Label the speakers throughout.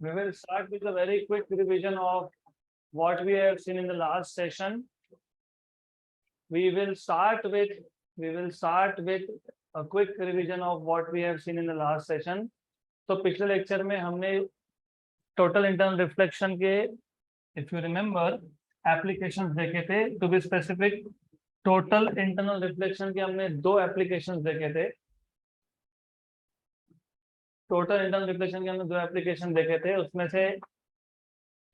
Speaker 1: We will start with a very quick revision of what we have seen in the last session. We will start with a quick revision of what we have seen in the last session. तो पिछले lecture में हमने total internal reflection के, if you remember, applications देखे थे. To be specific, total internal reflection के हमने दो एप्लीकेशंस देखे थे. टोटल इंटरनल रिफ्लेक्शन के हमने दो एप्लीकेशन देखे थे. उसमें से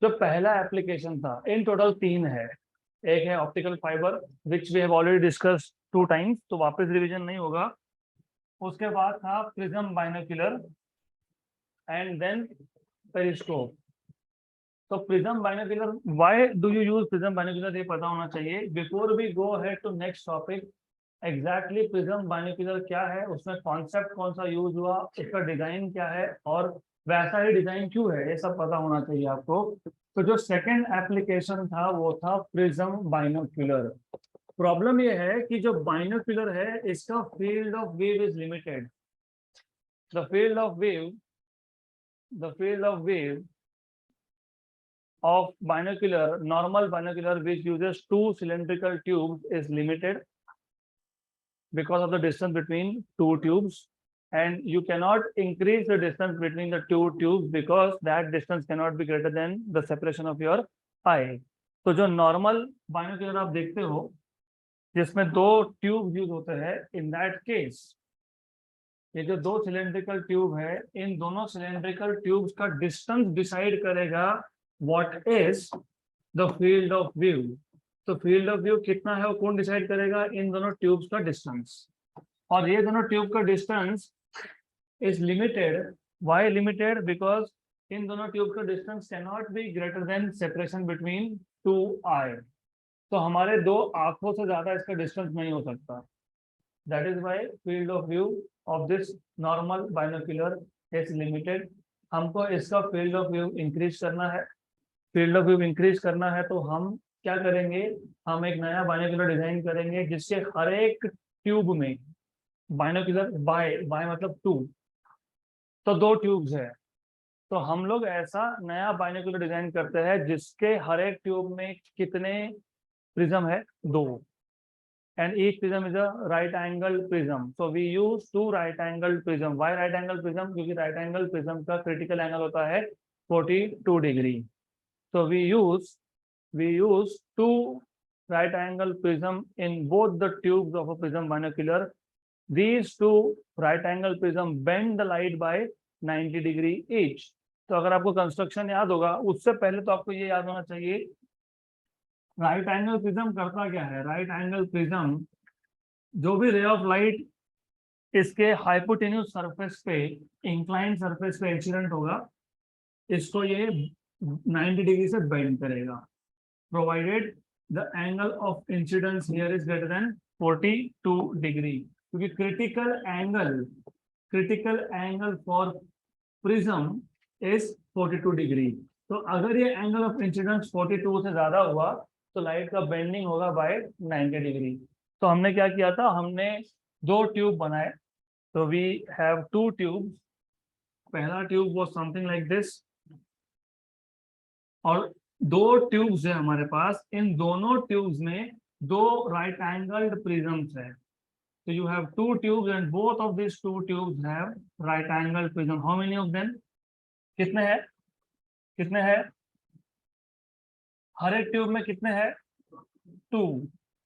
Speaker 1: जो पहला एप्लीकेशन था, इन टोटल तीन है. एक है optical fibre, which we have already discuss 2 times, तो वापस रिवीजन नहीं होगा. उसके बाद था prism binocular and then periscope. तो prism binocular, why do you use prism binocular, ये पता होना चाहिए. Before we go ahead to next topic, exactly prism binocular क्या है, उसमें कॉन्सेप्ट कौन सा यूज हुआ, इसका डिजाइन क्या है और वैसा ही डिजाइन क्यों है, ये सब पता होना चाहिए आपको. तो जो सेकंड एप्लीकेशन था वो था प्रिज्म बाइनोक्यूलर. प्रॉब्लम ये है कि जो बाइनोक्यूलर है इसका field of view is limited. The field of view of binocular, normal binocular which uses 2 cylindrical tubes is limited because of the distance between 2 tubes, and you cannot increase the distance between the 2 tubes because that distance cannot be greater than the separation of your eye. तो जो normal binocular आप देखते हो जिसमें 2 tube use होते हैं, in that case ये जो 2 cylindrical ट्यूब है, इन दोनों cylindrical ट्यूब्स का डिस्टेंस डिसाइड करेगा what is the field of view. तो फील्ड ऑफ व्यू कितना है वो कौन डिसाइड करेगा? इन दोनों ट्यूब्स का डिस्टेंस. और ये दोनों ट्यूब का distance is limited. Why limited? Because in दोनों ट्यूब का distance can not be greater than separation between 2 आई. तो हमारे 2 आंखों से ज्यादा इसका डिस्टेंस नहीं हो सकता. That is why field of view of this normal binocular is limited. हमको इसका फील्ड ऑफ व्यू इंक्रीज करना है. फील्ड ऑफ व्यू इंक्रीज करना है तो हम क्या करेंगे? हम एक नया बाइनोक्यूलर डिजाइन करेंगे जिससे हर एक ट्यूब में बाइनोक्यूलर, बाय मतलब 2, तो 2 ट्यूब्स है. तो हम लोग ऐसा नया बाइनोक्यूलर डिजाइन करते हैं जिसके हर एक ट्यूब में कितने प्रिज्म है? 2. And each prism is a right angle prism. So we use 2 right angle prism. Why right angle prism? क्योंकि राइट एंगल प्रिज्म का क्रिटिकल एंगल होता है 42 degree. So we use 2 right angle prism in both the tubes of a prism binocular. These 2 right angle prism bend the light by 90 degree each. तो अगर आपको construction याद होगा, उससे पहले तो आपको ये याद होना चाहिए राइट एंगल प्रिज्म करता क्या है. राइट एंगल प्रिज्म, जो भी रे ऑफ लाइट इसके हाइपोटेन्यूज सरफेस पे, इंक्लाइंड सरफेस पे इंसिडेंट होगा, इसको ये 90 डिग्री से बेंड करेगा, provided the angle of incidence here is greater than 42 degree. क्योंकि critical angle for prism is 42 degree. तो अगर ये एंगल ऑफ इंसिडेंस 42 से ज्यादा हुआ तो लाइट का बेंडिंग होगा बाय 90 डिग्री. तो हमने क्या किया था? हमने 2 ट्यूब बनाए. तो वी हैव 2 ट्यूब. पहला tube was something like this और 2 ट्यूब्स है हमारे पास. इन दोनों ट्यूब्स में 2 राइट एंगल्ड प्रिज्म्स है. तो you have 2 tubes and both of this 2 tubes have right angled prism. How many of them? कितने हैं? हर एक ट्यूब में कितने हैं? 2.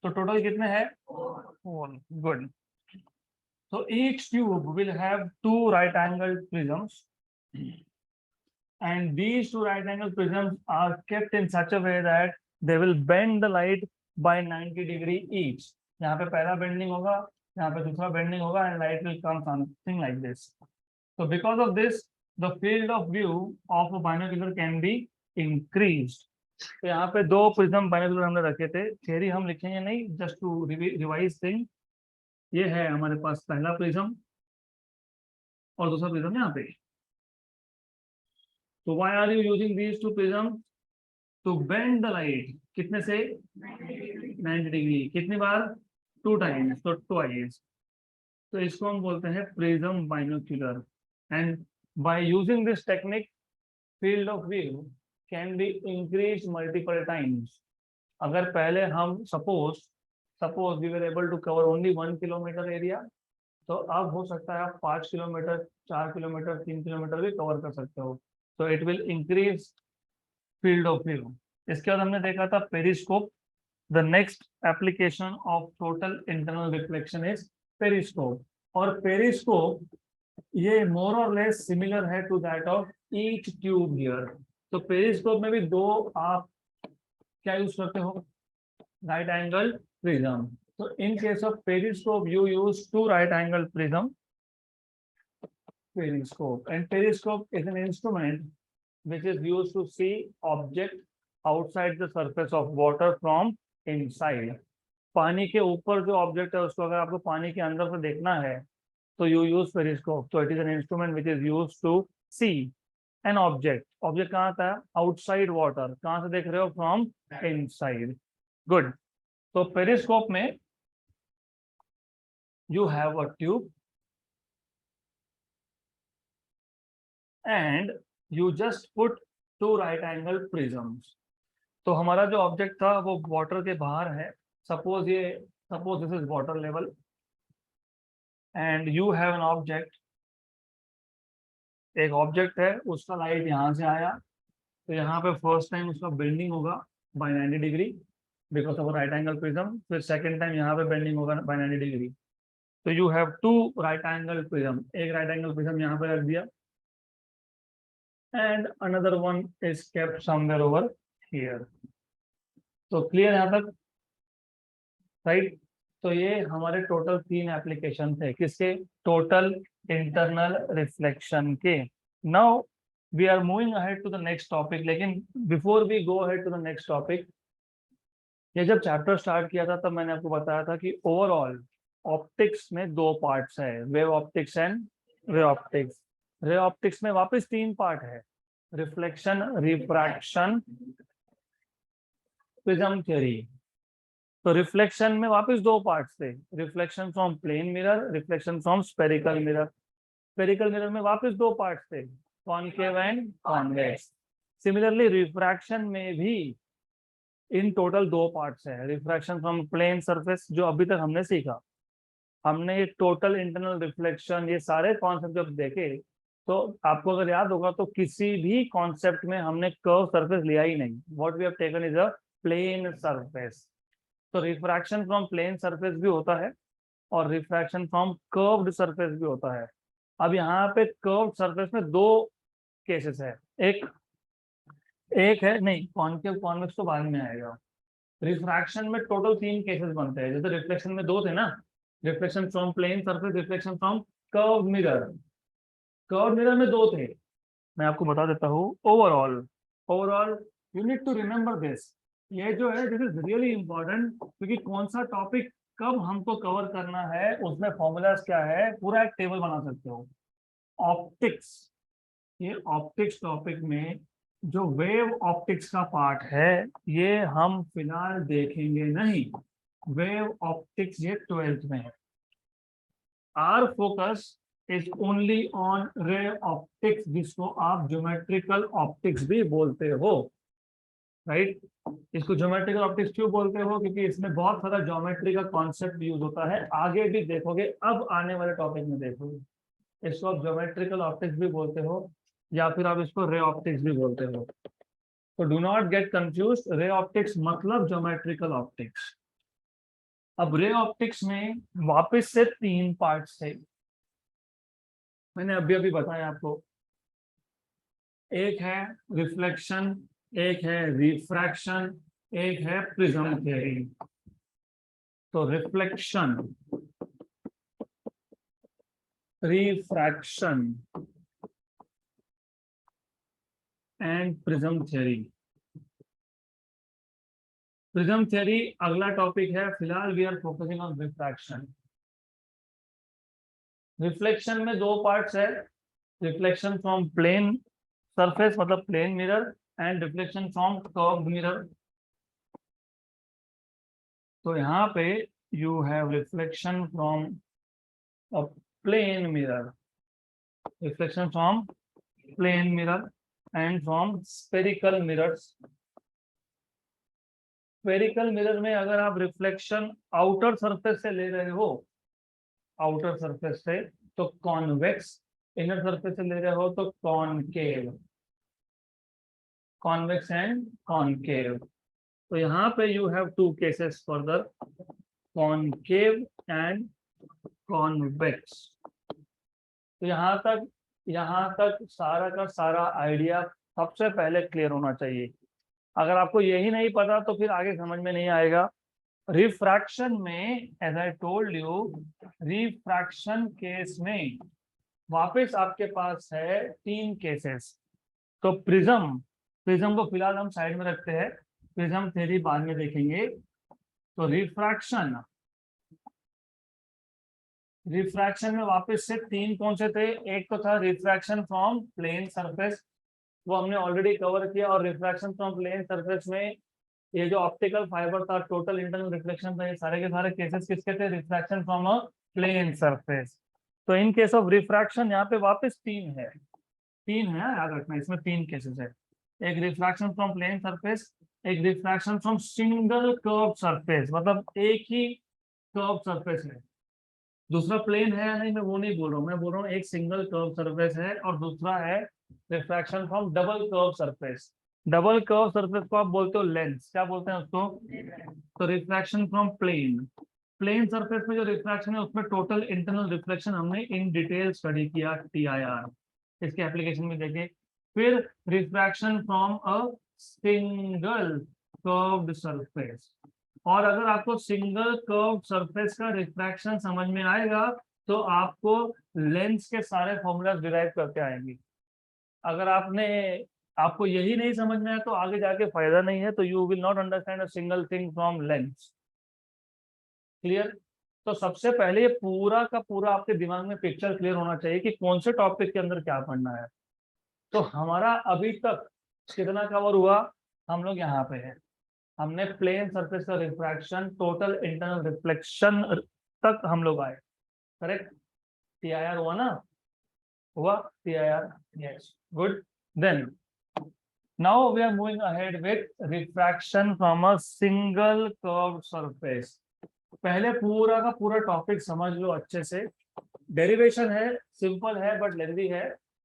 Speaker 1: तो टोटल कितने हैं? 4. Good. So each tube will have 2 right angled prisms, and these 2 right angle prisms are kept in such a way that they will bend the light by 90 degree each. यहाँ पे पहला bending होगा, यहाँ पे दूसरा bending होगा, and light will come something like this. So because of this, the field of view of a binocular can be increased. तो यहाँ पे 2 प्रिज्म बाइनोक्यूलर हमने रखे थे. थियरी हम लिखेंगे नहीं, जस्ट टू रिवाइज थिंग. ये है हमारे पास पहला प्रिज्म और दूसरा प्रिज्म यहाँ पे. तो why are you using these 2 prisms? To bend the light. कितने से? 90 डिग्री. कितनी बार? 2 times. तो twice. तो इसको हम बोलते हैं prism binocular. And by using this technique field of view can be increased multiple times. अगर पहले हम suppose we were able to cover only 1 kilometer area, तो अब हो सकता है आप 5 किलोमीटर, 4 किलोमीटर, 3 किलोमीटर भी कवर कर सकते हो. तो it will increase field of view. इसके बाद हमने देखा था periscope. The next application of total internal reflection is periscope. और पेरिस्कोप ये मोर और लेस सिमिलर है to that of each tube here. तो पेरिस्कोप में भी दो आप क्या यूज करते हो? Right angle prism. So in case of periscope, you use two right angle prism. Periscope, and periscope is an instrument which is used to see object outside the surface of water from inside. पानी के ऊपर जो object है उसको अगर आपको पानी के अंदर से देखना है तो यू यूज पेरिस्कोप. तो it is an instrument which is use to see an object. Object कहाँ था? Outside water. कहाँ से देख रहे हो? From inside. गुड. तो पेरिस्कोप में you have a tube and you just put two right angle prisms. तो हमारा जो ऑब्जेक्ट था वो वाटर के बाहर है. Suppose this is water level and you have an object. एक ऑब्जेक्ट है, उसका लाइट यहाँ से आया तो यहाँ पे फर्स्ट टाइम उसका बेंडिंग होगा by 90 degree because of right angle prism. फिर सेकंड टाइम यहाँ पे बेंडिंग होगा बाय 90 डिग्री. तो you have two right angle prism. एक राइट एंगल प्रिज्म यहाँ पे रख दिया and another one is kept somewhere over here. तो क्लियर यहाँ तक? राइट. तो ये हमारे टोटल 3 एप्लीकेशन थे. किसके? टोटल इंटरनल रिफ्लेक्शन के. Now we are moving ahead to the next topic. लेकिन before we go ahead to the next topic, ये जब चैप्टर स्टार्ट किया था तब मैंने आपको बताया था कि ओवरऑल ऑप्टिक्स में 2 पार्ट्स है, wave optics and ray optics. Ray optics में वापस 3 पार्ट है, रिफ्लेक्शन, रिफ्रैक्शन, प्रिज्म थ्योरी. तो रिफ्लेक्शन में वापस 2 पार्ट्स थे, reflection from plane mirror, reflection from spherical mirror. Spherical mirror में वापस 2 पार्ट्स थे, concave and convex. Similarly refraction में भी इन टोटल 2 पार्ट्स है, रिफ्रैक्शन फ्रॉम प्लेन सरफेस जो अभी तक हमने सीखा. हमने ये टोटल इंटरनल रिफ्लेक्शन, ये सारे कॉन्सेप्ट जब देखे तो आपको अगर याद होगा तो किसी भी कॉन्सेप्ट में हमने कर्व सरफेस लिया ही नहीं. What we have taken is a plane surface. तो रिफ्रैक्शन फ्रॉम प्लेन सरफेस भी होता है और रिफ्रैक्शन फ्रॉम कर्व्ड सरफेस भी होता है. अब यहाँ पे कर्व्ड सरफेस में 2 केसेस है. एक है नहीं, कॉनकेव कॉन्वेक्स तो बाद में आएगा. रिफ्रैक्शन में टोटल 3 केसेस बनते हैं. जैसे रिफ्लेक्शन में 2 थे ना, reflection from plane surface, reflection from curve mirror. Curve mirror में 2 थे. मैं आपको बता देता हूँ. Overall you need to remember this. ये जो है दिस इज रियली इंपॉर्टेंट, क्योंकि कौन सा टॉपिक कब हमको कवर करना है उसमें फॉर्मूलाज क्या है, पूरा एक टेबल बना सकते हो. ऑप्टिक्स, ये ऑप्टिक्स टॉपिक में जो वेव ऑप्टिक्स का पार्ट है ये हम फिलहाल देखेंगे नहीं. वेव ऑप्टिक्स ये 12th में है. Our focus is only on ray optics, जिसको आप ज्योमेट्रिकल ऑप्टिक्स भी बोलते हो. राइट. इसको ज्योमेट्रिकल ऑप्टिक्स क्यों बोलते हो? क्योंकि इसमें बहुत सारा ज्योमेट्री का कॉन्सेप्ट यूज होता है. आगे भी देखोगे, अब आने वाले टॉपिक में देखोगे. इसको आप ज्योमेट्रिकल ऑप्टिक्स भी बोलते हो या फिर आप इसको रे ऑप्टिक्स भी बोलते हो. तो do not get confuse. Ray optics मतलब ज्योमेट्रिकल ऑप्टिक्स. अब रे ऑप्टिक्स में वापस से 3 पार्ट्स थे. मैंने अभी बताया आपको. एक है रिफ्लेक्शन, एक है रिफ्रैक्शन, एक है प्रिज्म थ्योरी. तो reflection, refraction and prism theory. Prism theory अगला टॉपिक है. फिलहाल we are focusing on refraction. Reflection में 2 पार्ट्स है, रिफ्लेक्शन फ्रॉम प्लेन सरफेस मतलब plane mirror and reflection from curved mirror. तो यहाँ पे you have reflection from a plane mirror, reflection from plane mirror and from spherical mirrors. Spherical mirror में अगर आप reflection outer surface से ले रहे हो, आउटर सरफेस से, तो कॉन्वेक्स, इनर सरफेस से ले रहे हो तो कॉनकेव, कॉन्वेक्स एंड कॉनकेव। तो यहाँ पे you have two cases further, concave and convex. तो यहाँ तक सारा का सारा आइडिया सबसे पहले क्लियर होना चाहिए। अगर आपको यही नहीं पता तो फिर आगे समझ में नहीं आएगा। रिफ्रैक्शन में as I told you, refraction case में वापस आपके पास है 3 केसेस। तो प्रिज्म, प्रिज्म को फिलहाल हम साइड में रखते हैं, प्रिज्म थ्योरी बाद में देखेंगे। तो रिफ्रैक्शन, रिफ्रैक्शन में वापस से 3 कौन से थे? एक तो था रिफ्रैक्शन फ्रॉम प्लेन सरफेस, वो हमने ऑलरेडी कवर किया। और रिफ्रैक्शन फ्रॉम प्लेन सरफेस में ये जो ऑप्टिकल फाइबर था, टोटल इंटरनल रिफ्लेक्शन था, ये सारे के सारे केसेस किसके थे? Refraction from a plane surface. तो इन केस ऑफ रिफ्रैक्शन यहाँ पे वापस 3 है, 3 है, याद रखना, इसमें 3 केसेस है। एक रिफ्रैक्शन फ्रॉम प्लेन सरफेस, एक refraction from single curve surface, मतलब एक ही कर्व सरफेस है, दूसरा प्लेन है या नहीं मैं वो नहीं बोल रहा हूँ, मैं बोल रहा हूँ एक सिंगल कर्व सरफेस है, और दूसरा है refraction from double curve surface. Double curve surface को आप बोलते हो लेंस, क्या बोलते हैं उसको? तो refraction from plane, plane surface में जो रिफ्रैक्शन है उसमें टोटल इंटरनल रिफ्लेक्शन हमने इन डिटेल स्टडी किया, TIR, इसके एप्लीकेशन में देखे। फिर refraction from a single curved surface, और अगर आपको सिंगल कर्व सरफेस का रिफ्रैक्शन समझ में आएगा तो आपको लेंस के सारे फॉर्मूलाज डिराइव करके आएंगे। अगर आपको यही नहीं समझ में आया तो आगे जाके फायदा नहीं है, तो you will not understand a single thing from lens. Clear? तो सबसे पहले ये पूरा का पूरा आपके दिमाग में पिक्चर क्लियर होना चाहिए कि कौन से टॉपिक के अंदर क्या पढ़ना है। तो हमारा अभी तक कितना कवर हुआ? हम लोग यहाँ पे है, हमने प्लेन सरफेस का रिफ्रैक्शन, टोटल इंटरनल रिफ्लेक्शन तक हम लोग आए, करेक्ट? TIR हुआ ना? हुआ TIR? Yes, good. Then now we are moving ahead with refraction from a single curve surface. पहले पूरा का पूरा टॉपिक समझ लो अच्छे से। डेरिवेशन है, सिंपल है बट लेंथी है,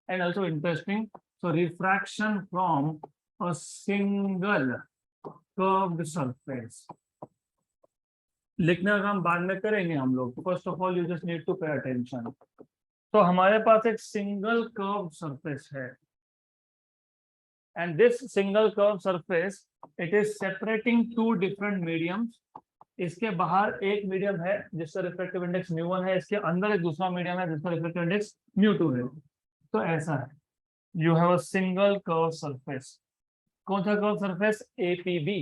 Speaker 1: and also interesting. So refraction from a single curved surface, लिखने का काम बाद में करेंगे हम लोग। First of all you just need to pay attention. तो हमारे पास एक सिंगल कर्व सरफेस है, and this single curve surface it is separating 2 different mediums. इसके बाहर एक मीडियम है जिसका रिफ्रैक्टिव इंडेक्स μ1 है, इसके अंदर एक दूसरा मीडियम है जिसका रिफ्रैक्टिव इंडेक्स μ2 है। तो ऐसा है, you have a single curve surface. कौन सा curve surface? APB।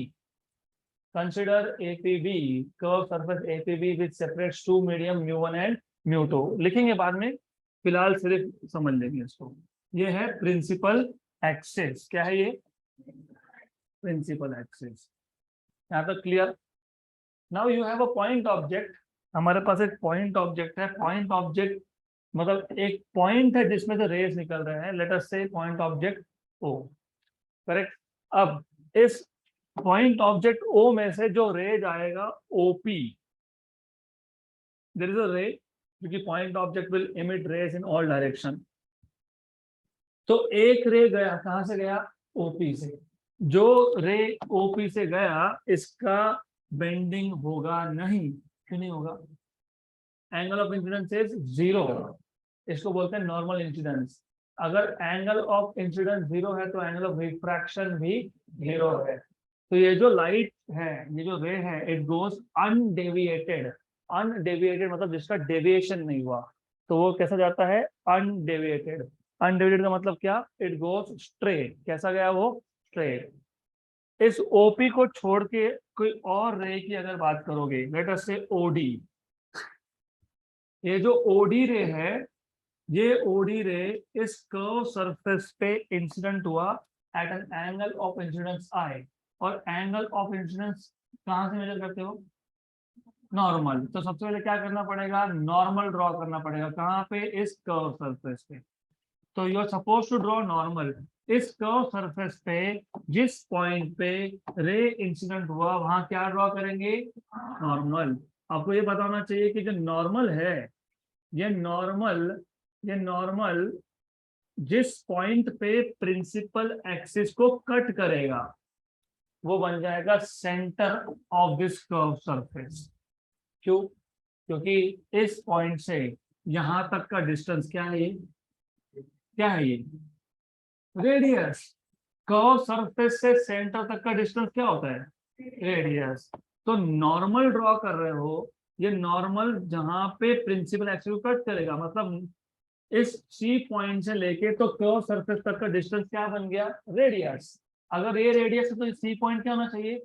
Speaker 1: Consider APB, curve surface APB which separates 2 medium μ1 and μ2। लिखेंगे बाद में, फिलहाल सिर्फ समझ लेंगे इसको। ये है प्रिंसिपल एक्सिस। क्या है ये? Principal axis. यहाँ तक clear? Now you have a point object. हमारे पास एक पॉइंट ऑब्जेक्ट है। पॉइंट ऑब्जेक्ट मतलब एक पॉइंट है जिसमें से रेज निकल रहे हैं। लेट अस से पॉइंट ऑब्जेक्ट O, करेक्ट? अब इस पॉइंट ऑब्जेक्ट O में से जो रेज आएगा OP, there is a ray, क्योंकि point object will emit rays in all direction. तो एक रे गया, कहां से गया? OP से। जो रे OP से गया इसका बेंडिंग होगा नहीं। क्यों नहीं होगा? एंगल ऑफ इंसिडेंस इज 0, इसको बोलते हैं नॉर्मल इंसिडेंस। अगर एंगल ऑफ इंसिडेंस 0 है तो एंगल ऑफ रिफ्रैक्शन भी 0 है। तो ये जो लाइट है, ये जो रे है, इट गोज अनडेविएटेड। अनडेविएटेड मतलब जिसका डेविएशन नहीं हुआ, तो वो कैसा जाता है? अनडेविएटेड। अनडेविएटेड का मतलब क्या? It goes straight. कैसा गया वो? स्ट्रेट। इस OP को छोड़ के कोई और रे की अगर बात करोगे, लेट अस से OD, ये जो OD रे है, ये OD रे इस कर्व सरफेस पे इंसिडेंट हुआ at an angle of incidence I। और एंगल ऑफ इंसिडेंस कहां से मेजर करते हो? नॉर्मल। तो सबसे पहले क्या करना पड़ेगा? नॉर्मल ड्रॉ करना पड़ेगा। कहां पे? इस कर्व सरफेस पे। तो you are suppose to draw normal. इस कर्व सरफेस पे जिस पॉइंट पे रे इंसिडेंट हुआ वहां क्या ड्रॉ करेंगे, नॉर्मल। आपको ये पता होना चाहिए कि जो नॉर्मल है, ये नॉर्मल ये नॉर्मल जिस पॉइंट पे प्रिंसिपल एक्सिस को कट करेगा वो बन जाएगा centre of this curve surface. क्यों? क्योंकि इस पॉइंट से यहां तक का डिस्टेंस क्या है, ये क्या है, ये रेडियस। कर्व सरफेस से सेंटर तक का डिस्टेंस क्या होता है, रेडियस। तो नॉर्मल ड्रॉ कर रहे हो, ये नॉर्मल जहां पे प्रिंसिपल एक्सिस को कट करेगा, मतलब इस सी पॉइंट से लेके तो कर्व सरफेस तक का डिस्टेंस क्या बन गया, रेडियस। अगर ये रेडियस है तो सी पॉइंट क्या होना चाहिए,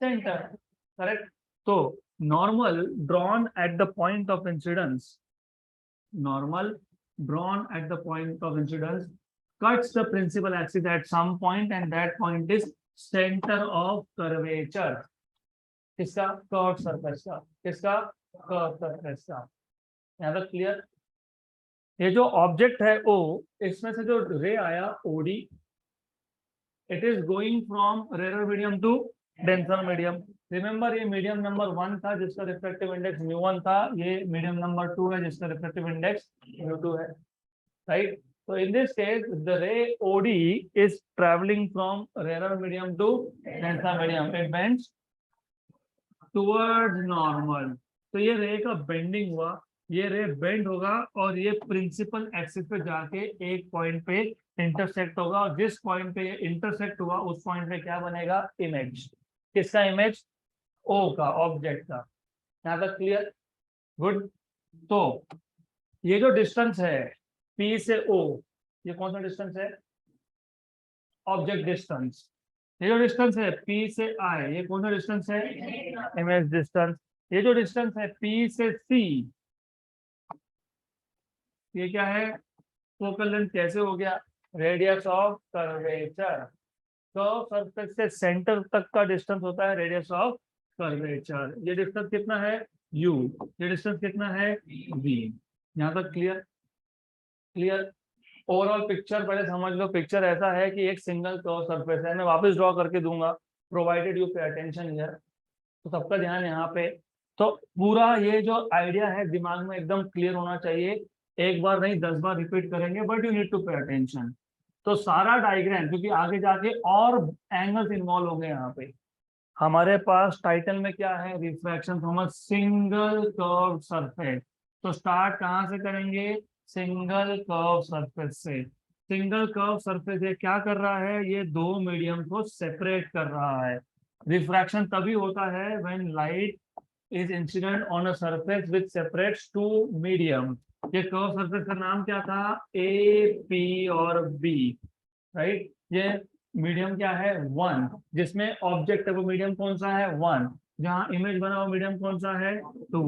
Speaker 1: सेंटर, करेक्ट। तो normal drawn at the point of incidence, normal drawn at the point of incidence cuts the principal axis at some point and that point is center of curvature। किसका, curve surface का, किसका, curve surface का। यहाँ तक clear. ये जो object है ओ, इसमें से जो रे आया OD, it is going from rarer medium to denser medium. Remember ये मीडियम नंबर 1 था जिसका रिफ्रैक्टिव इंडेक्स μ1 था, ये मीडियम नंबर 2 है जिसका रिफ्रैक्टिव इंडेक्स μ2 है, right? So in this case, the ray OD is traveling from rarer medium to denser medium. It bends towards normal. तो ये रे का बेंडिंग हुआ, ये रे बेंड होगा और ये प्रिंसिपल एक्सिस पे जाके एक पॉइंट पे इंटरसेक्ट होगा, और जिस पॉइंट पे ये इंटरसेक्ट हुआ उस पॉइंट पे क्या बनेगा, इमेज। किसका इमेज, ओ का, ऑब्जेक्ट का। यहाँ तक क्लियर, गुड। तो ये जो डिस्टेंस है P से O, ये कौन सा डिस्टेंस है, ऑब्जेक्ट डिस्टेंस। ये जो डिस्टेंस है P से I, ये कौन सा डिस्टेंस है, इमेज डिस्टेंस। ये जो डिस्टेंस है P से C, ये क्या है, फोकल लेंथ। कैसे हो गया, radius of curvature. Curve surface से सेंटर तक का डिस्टेंस होता है रेडियस ऑफ कर्वेचर। ये डिस्टेंस कितना है, U। ये डिस्टेंस कितना है, V। यहाँ तक क्लियर, क्लियर। ओवरऑल पिक्चर पहले समझ लो। पिक्चर ऐसा है कि एक सिंगल कर्व सरफेस है, मैं वापस ड्रॉ करके दूंगा, provided you pay attention here. तो सबका ध्यान यहाँ पे। तो पूरा ये जो आइडिया है दिमाग में एकदम क्लियर होना चाहिए। एक बार नहीं 10 बार रिपीट करेंगे, but you need to pay attention. तो सारा डायग्राम, क्योंकि आगे जाके और एंगल्स इन्वॉल्व होंगे यहाँ पे। हमारे पास टाइटल में क्या है, refraction from a single curve surface. तो स्टार्ट कहाँ से करेंगे, सिंगल कर्व सरफेस से। सिंगल कर्व सरफेस ये क्या कर रहा है, ये दो मीडियम को सेपरेट कर रहा है। रिफ्रैक्शन तभी होता है when light is incident on a surface which separates two medium. ये कर्व सरफेस का नाम क्या था, ए, पी और बी, राइट। ये मीडियम क्या है, 1, जिसमें ऑब्जेक्ट है वो मीडियम कौन सा है, 1। जहाँ इमेज बना वो मीडियम कौन सा है, 2।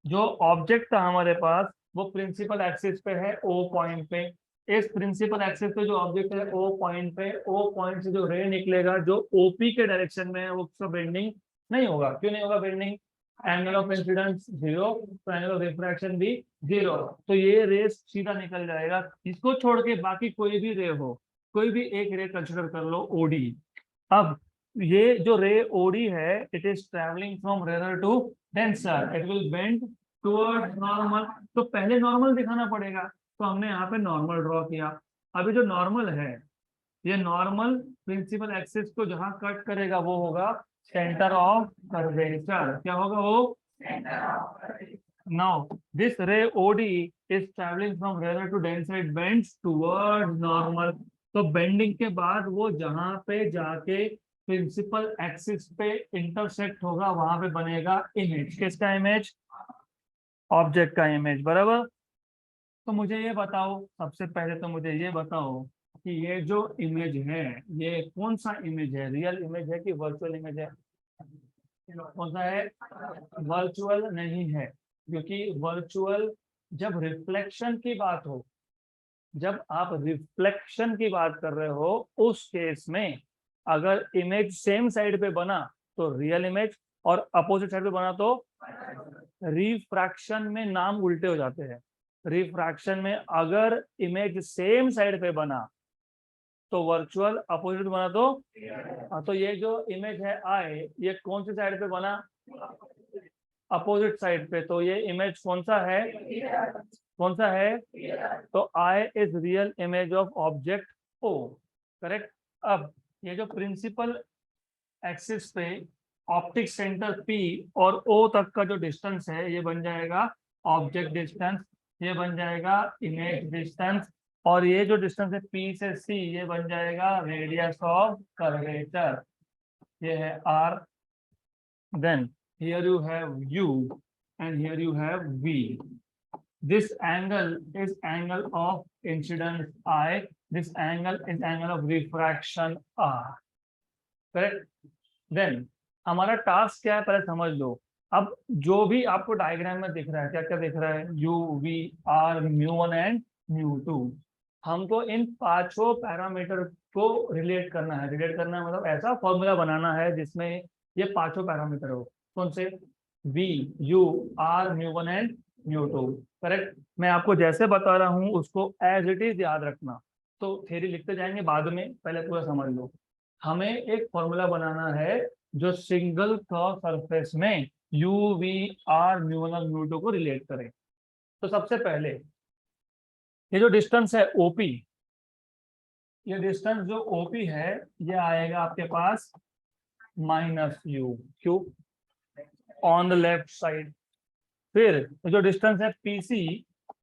Speaker 1: जो ऑब्जेक्ट था हमारे पास वो प्रिंसिपल एक्सिस पे है, ओ पॉइंट पे। इस प्रिंसिपल एक्सिस पे जो ऑब्जेक्ट है ओ पॉइंट पे, ओ पॉइंट से जो रे निकलेगा जो ओपी के डायरेक्शन में है, वो उसका बेंडिंग नहीं होगा। क्यों नहीं होगा बेंडिंग, एंगल ऑफ इंसिडेंस 0, तो एंगल ऑफ रिफ्रैक्शन भी 0। तो ये रे सीधा निकल जाएगा। इसको छोड़ के बाकी कोई भी रे हो, कोई भी एक रे कंसिडर कर लो, ओडी। अब ये जो रे ओडी है, it is travelling from rarer to denser, it will bend towards normal. तो पहले नॉर्मल दिखाना पड़ेगा, तो हमने यहाँ पे नॉर्मल ड्रॉ किया। अभी जो नॉर्मल है, ये नॉर्मल प्रिंसिपल एक्सिस को जहां कट करेगा वो होगा सेंटर ऑफ कर्वेचर। क्या होगा वो, now this ray OD is traveling from rarer to denser, it bends towards normal। तो बेंडिंग के बाद वो जहां पे जाके प्रिंसिपल एक्सिस पे इंटरसेक्ट होगा वहां पे बनेगा इमेज। किसका इमेज, ऑब्जेक्ट का इमेज, बराबर। तो मुझे ये बताओ, सबसे पहले तो मुझे ये बताओ कि ये जो इमेज है ये कौन सा इमेज है, रियल इमेज है कि वर्चुअल इमेज है। कौन सा है, वर्चुअल नहीं है। क्योंकि वर्चुअल, जब रिफ्लेक्शन की बात हो, जब आप रिफ्लेक्शन की बात कर रहे हो, उस केस में अगर इमेज सेम साइड पे बना तो रियल इमेज, और अपोजिट साइड पे बना तो रिफ्रैक्शन में नाम उल्टे हो जाते हैं। रिफ्रैक्शन में अगर इमेज सेम साइड पे बना तो वर्चुअल अपोजिट बना तो ये जो इमेज है आई, ये कौन सी साइड पे बना, अपोजिट साइड पे। तो ये इमेज कौन सा है, कौन सा है, तो I is real image of object O, correct. अब ये जो प्रिंसिपल एक्सिस पे ऑप्टिक सेंटर पी और ओ तक का जो डिस्टेंस है ये बन जाएगा ऑब्जेक्ट डिस्टेंस, ये बन जाएगा इमेज डिस्टेंस, और ये जो डिस्टेंस है पी से सी ये बन जाएगा रेडियस ऑफ कर्वेचर, ये है R. Then here you have u and here you have v. This angle is angle of incidence i, this angle is angle of refraction r, correct. देन हमारा task क्या है पहले समझ लो। अब जो भी आपको डायग्राम में दिख रहा है, क्या क्या दिख रहा है, u v r mu one and mu two, हमको इन पांचों पैरामीटर को रिलेट करना है। रिलेट करना है मतलब ऐसा फॉर्मूला बनाना है जिसमें ये पांचों पैरामीटर हो। कौन से, u v r mu one and mu two, correct. मैं आपको जैसे बता रहा हूँ उसको एज इट इज याद रखना। तो थ्योरी लिखते जाएंगे बाद में, पहले पूरा समझ लो। हमें एक फॉर्मूला बनाना है जो सिंगल कर्व सरफेस में u v r mu one और म्यू टू को रिलेट करे। तो सबसे पहले ये जो डिस्टेंस है ओपी, ये डिस्टेंस जो ओपी है ये आएगा आपके पास minus u Q on the left side. फिर जो डिस्टेंस है पीसी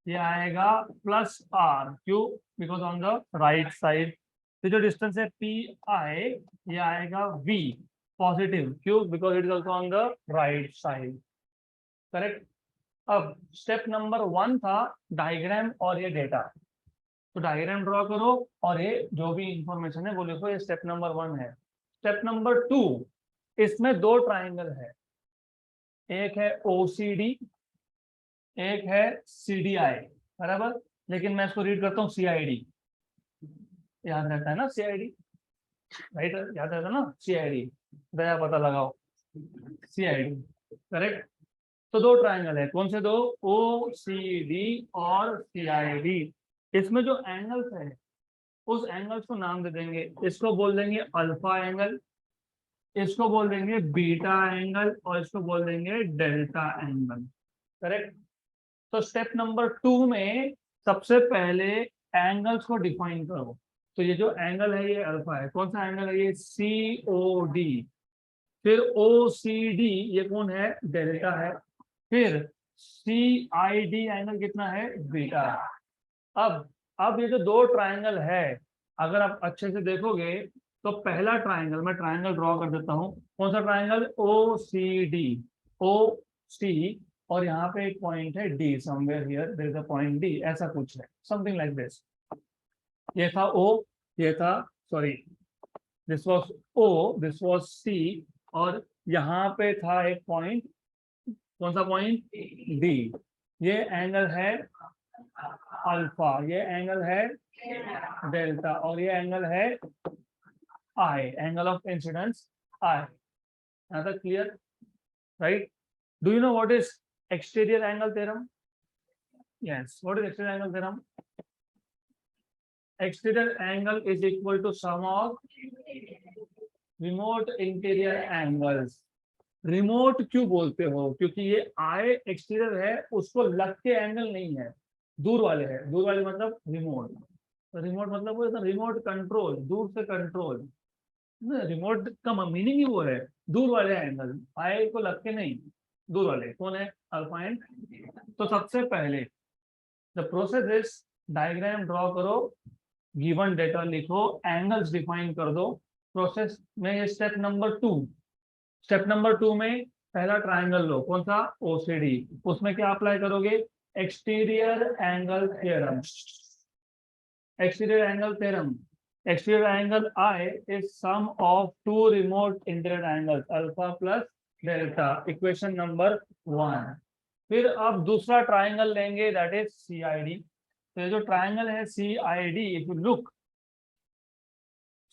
Speaker 1: ये आएगा plus R Q because on the right side. तो जो डिस्टेंस है पी आई ये आएगा v positive Q because it is also on the right side, correct. अब स्टेप नंबर 1 था डायग्राम और ये डेटा। तो डायग्राम ड्रॉ करो और ये जो भी इंफॉर्मेशन है वो लिखो, ये स्टेप नंबर 1 है। स्टेप नंबर 2, इसमें दो ट्राइंगल है, एक है ओसीडी, एक है सीडीआई, बराबर। लेकिन मैं इसको रीड करता हूँ सीआईडी, याद रहता है ना सीआईडी, राइट, याद रहता है ना सीआईडी, दया पता लगाओ सीआईडी, करेक्ट। तो दो ट्राइंगल है, कौन से दो, ओ सी डी और सी आई डी। इसमें जो एंगल्स है उस एंगल्स को नाम दे देंगे, इसको बोल देंगे अल्फा एंगल, इसको बोल देंगे बीटा एंगल और इसको बोल देंगे डेल्टा एंगल, करेक्ट। तो स्टेप नंबर 2 में सबसे पहले एंगल्स को डिफाइन करो। तो ये जो एंगल है ये अल्फा है, कौन सा एंगल है ये सी ओ डी। फिर ओ सी डी ये कौन है, डेल्टा है। फिर सी आई डी एंगल कितना है, बीटा। अब ये जो दो ट्राइंगल है अगर आप अच्छे से देखोगे तो पहला ट्राइंगल, मैं ट्राइंगल ड्रॉ कर देता हूँ, कौन सा ट्राइंगल, ओ सी डी, ओ सी, और यहाँ पे एक पॉइंट है D, somewhere here there is a point D, ऐसा कुछ है, समथिंग लाइक दिस। ये था ओ, ये था, sorry, this was O, this was C, और यहाँ पे था एक पॉइंट, कौन सा पॉइंट, डी। ये एंगल है अल्फा, ये एंगल है डेल्टा, और ये एंगल है I, angle of incidence I. यहाँ तक clear, right. Do you know what is exterior angle theorem? Yes, what is exterior angle theorem? Exterior angle is equal to sum of remote interior angles. Remote क्यों बोलते हो, क्योंकि ये आई exterior है, उसको लग के एंगल नहीं है, दूर वाले है, दूर वाले मतलब रिमोट। तो रिमोट मतलब वो है रिमोट कंट्रोल, दूर से कंट्रोल, रिमोट का मीनिंग ही वो है, दूर वाले एंगल, आई को लग के नहीं, दूर वाले कौन है, अल्फा एंड। तो सबसे पहले the process is diagram draw करो, गिवन डेटा लिखो, एंगल्स डिफाइन कर दो। प्रोसेस में ये स्टेप नंबर 2, स्टेप नंबर 2 में पहला ट्राइंगल लो, कौन सा, ओसीडी, उसमें क्या अप्लाई करोगे, exterior angle theorem. Exterior angle theorem, exterior angle I is sum of two remote interior angles alpha plus delta, equation number 1। फिर अब दूसरा ट्राइंगल लेंगे दैट इज CID। तो ये जो ट्राइंगल है CID, if you look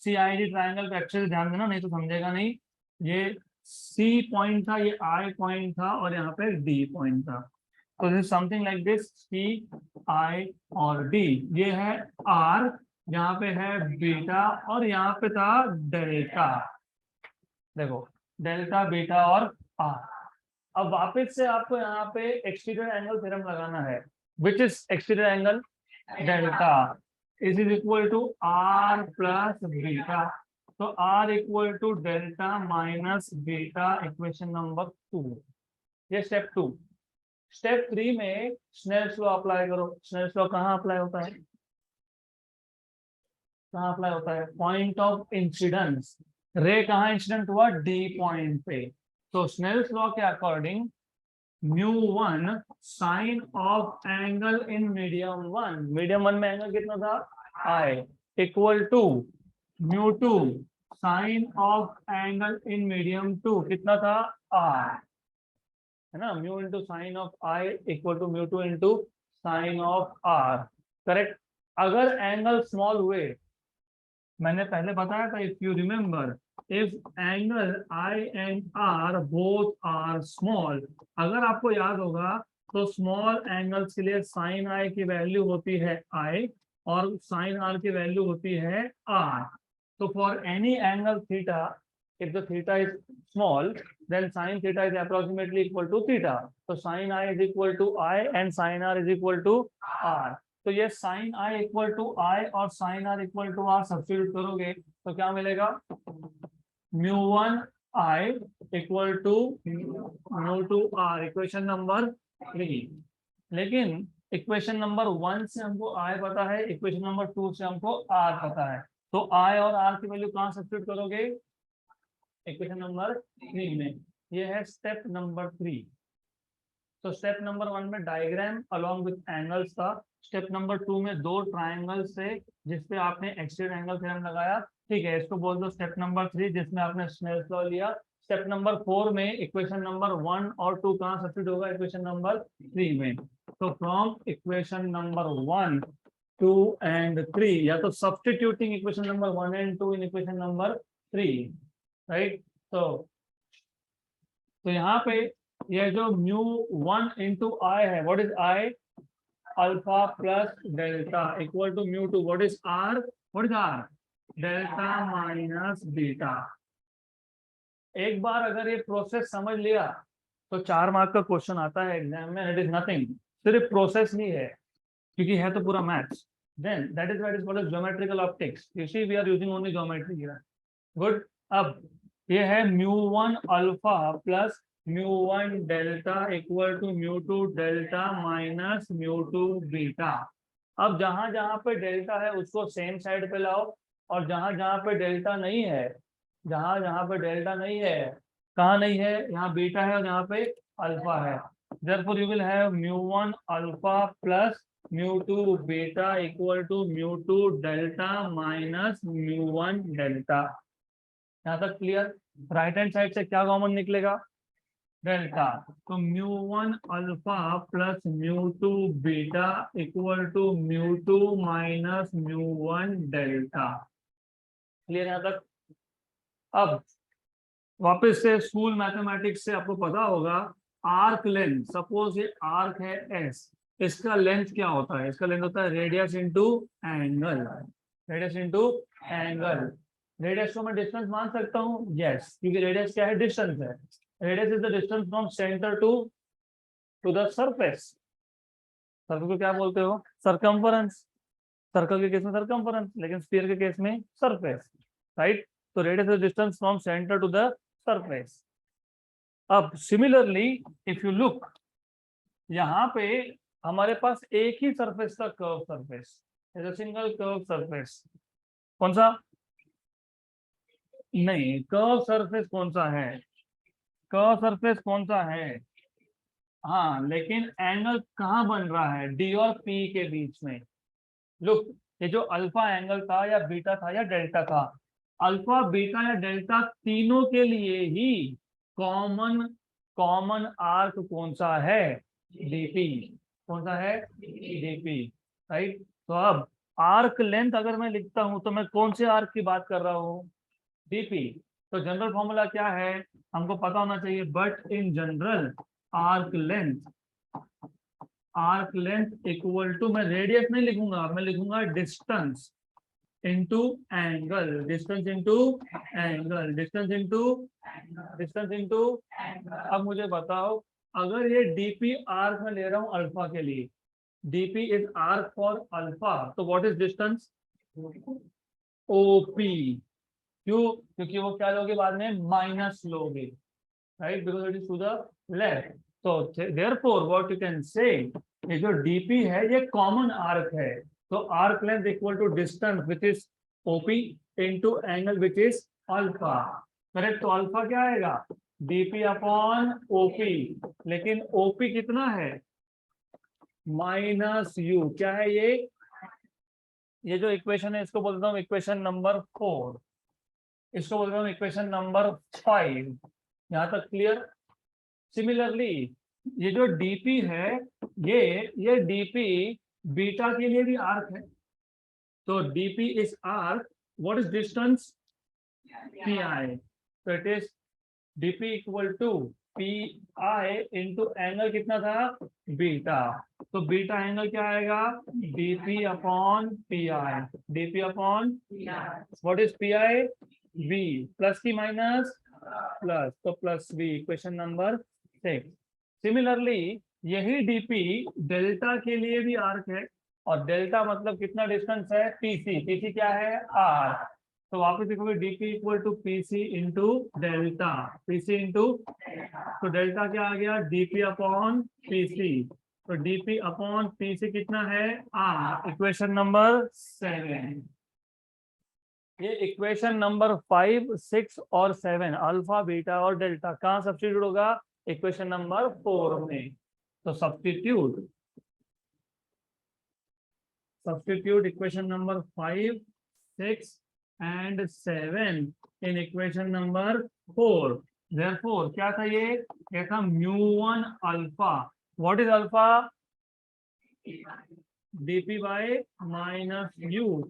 Speaker 1: CID triangle पे अच्छे से ध्यान देना नहीं तो समझेगा नहीं। ये C पॉइंट था, ये I पॉइंट था और यहाँ पे D पॉइंट था। तो this something like this C I और D, ये है R यहाँ पे है बीटा और यहाँ पे था डेल्टा। देखो डेल्टा बीटा और आर। अब वापस से आपको यहाँ पे एक्सटीरियर एंगल थ्योरम लगाना है। Which is exterior angle? Delta is equal to R plus beta. तो R equal to delta minus beta, equation number 2। ये स्टेप 2। स्टेप 3 में स्नेल्स लॉ अप्लाई करो। स्नेल्स लॉ कहाँ अप्लाई होता है? कहाँ अप्लाई होता है? Point of incidence. रे कहाँ इंसिडेंट हुआ? डी पॉइंट पे। तो स्नेल्स लॉ के according μ1 sine of angle in medium 1, medium 1 में एंगल कितना था? I equal to μ2 sine of angle in medium 2 कितना था? R, है ना। Mu into sine of I equal to μ2 into sine of R, correct. अगर angle small हुए, मैंने पहले बताया था, if you remember, if angle I and R both are small, अगर आपको याद होगा तो स्मॉल एंगल्स के लिए साइन I की वैल्यू होती है I और साइन R की वैल्यू होती है R। तो for any angle theta, if the theta is small, then sin theta is approximately equal to theta. So sin I is equal to I and sin R is equal to R. तो ये sine I equal to I और sine R equal to R substitute करोगे तो क्या मिलेगा? μ1 I equal to μ2 R, equation number 3। लेकिन equation number 1 से हमको I पता है, इक्वेशन नंबर 2 से हमको R पता है। तो I और R की वैल्यू कहाँ सब्स्टिट्यूट करोगे? इक्वेशन नंबर 3 में। ये है स्टेप नंबर 3। तो स्टेप नंबर 1 में डायग्राम अलोंग विथ एंगल्स था। स्टेप नंबर 2 में दो ट्राइंगल्स थे जिसपे आपने एक्सटीरियर एंगल थ्योरम लगाया। ठीक है, इसको बोल दो स्टेप नंबर 3 जिसमें आपने स्नेल्स लॉ लिया। स्टेप नंबर 4 में इक्वेशन नंबर 1 और 2 कहाँ सब्स्टिट्यूट होगा? इक्वेशन नंबर 3 में। तो फ्रॉम इक्वेशन नंबर 1, 2 एंड 3, या तो substituting equation number 1 and 2 in equation number 3, right. तो यहाँ पे ये जो μ1 इंटू I है, what is I? Alpha plus delta equal to μ2, what is R? What is R? Delta minus beta. एक बार अगर ये प्रोसेस समझ लिया तो 4 मार्क का क्वेश्चन आता है एग्जाम में। इट इज नथिंग, सिर्फ प्रोसेस नहीं है क्योंकि है तो पूरा maths. Then that is what is called geometrical optics. You see we are using only geometry here. Good. अब ये है μ1 alpha plus μ1 delta equal to μ2 delta minus μ2 beta. अब जहां जहां पे डेल्टा है उसको सेम साइड पे लाओ, और जहां जहां पे डेल्टा नहीं है, जहां जहां पे डेल्टा नहीं है, कहाँ नहीं है? यहाँ बीटा है और यहाँ पे अल्फा है। therefore you will have μ1 alpha plus μ2 beta equal to μ2 delta minus μ1 delta. यहाँ तक क्लियर? राइट हैंड साइड से क्या कॉमन निकलेगा? डेल्टा। तो μ1 alpha plus μ2 beta equal to μ2 minus μ1 delta. Clear यहाँ तक? अब वापस से स्कूल मैथमेटिक्स से आपको पता होगा, आर्क लेंथ, सपोज ये आर्क है एस, इसका लेंथ क्या होता है? इसका लेंथ होता है radius into angle. Radius into angle. Radius को मैं डिस्टेंस मान सकता हूँ? यस, क्योंकि रेडियस क्या है? डिस्टेंस है। Radius is the distance from centre to the surface. Circle को क्या बोलते हो? सरकमफरेंस। सर्कल के केस में सरकमफरेंस, लेकिन स्फीयर के केस में सरफेस, राइट। तो radius is distance from centre to the surface. अब सिमिलरली इफ यू लुक, यहाँ पे हमारे पास एक ही सरफेस का curve surface, single curve surface. कौन सा? नहीं, कर्व सरफेस कौन सा है? कर्व सरफेस कौन सा है? हाँ, लेकिन एंगल कहाँ बन रहा है? डी और पी के बीच में। लुक, ये जो अल्फा एंगल था या बीटा था या डेल्टा था, अल्फा बीटा या डेल्टा तीनों के लिए ही कॉमन आर्क कौन सा है? डीपी। कौन सा है? DP, right. तो अब आर्क लेंथ अगर मैं लिखता हूं तो मैं कौन से आर्क की बात कर रहा हूँ? डीपी। तो जनरल फॉर्मूला क्या है? हमको पता होना चाहिए, but in general arc length equal to, मैं रेडियस नहीं लिखूंगा, मैं लिखूंगा distance. into angle, distance into angle, distance into distance into। अब मुझे बताओ, अगर ये dp आर्क में ले रहा हूं अल्फा के लिए, dp is arc for alpha, तो व्हाट इज डिस्टेंस? OP। क्यों? क्योंकि वो क्या लोगे बाद में? माइनस लोगे, right, because it is to the left. तो therefore what you can say, ये जो डीपी है ये कॉमन आर्क है, तो arc length equal to distance which is OP into angle which is alpha, correct. तो अल्फा क्या आएगा? डीपी अपॉन ओपी, लेकिन ओपी कितना है? Minus u. क्या है ये जो इक्वेशन है इसको बोलता हूँ इक्वेशन नंबर 4, इसको बोलता हूँ इक्वेशन नंबर 5। यहाँ तक क्लियर? सिमिलरली ये जो डीपी है, ये डीपी बीटा के लिए भी आर्क है, तो DP is arc, what is distance? P I, तो it is DP equal to P I into angle कितना था? बीटा। तो बीटा एंगल क्या आएगा? DP upon P I, DP upon what is P I? V, plus की minus plus, तो plus V, equation number 6। Similarly यही DP delta के लिए भी आर्क है, और डेल्टा मतलब कितना डिस्टेंस है? पीसी, पीसी क्या है? आर। तो वापस देखोगे DP equal to PC into delta, PC into, तो डेल्टा क्या आ गया? डीपी अपॉन पीसी, तो डीपी अपॉन पीसी कितना है? R, equation number 7। ये इक्वेशन नंबर 5, 6 और 7, अल्फा बीटा और डेल्टा कहाँ सब्स्टिट्यूट होगा? इक्वेशन नंबर 4 में। तो substitute equation number 5, 6 and 7 in equation number 4। Therefore क्या था ये था μ1 alpha, what is alpha? dp by minus U,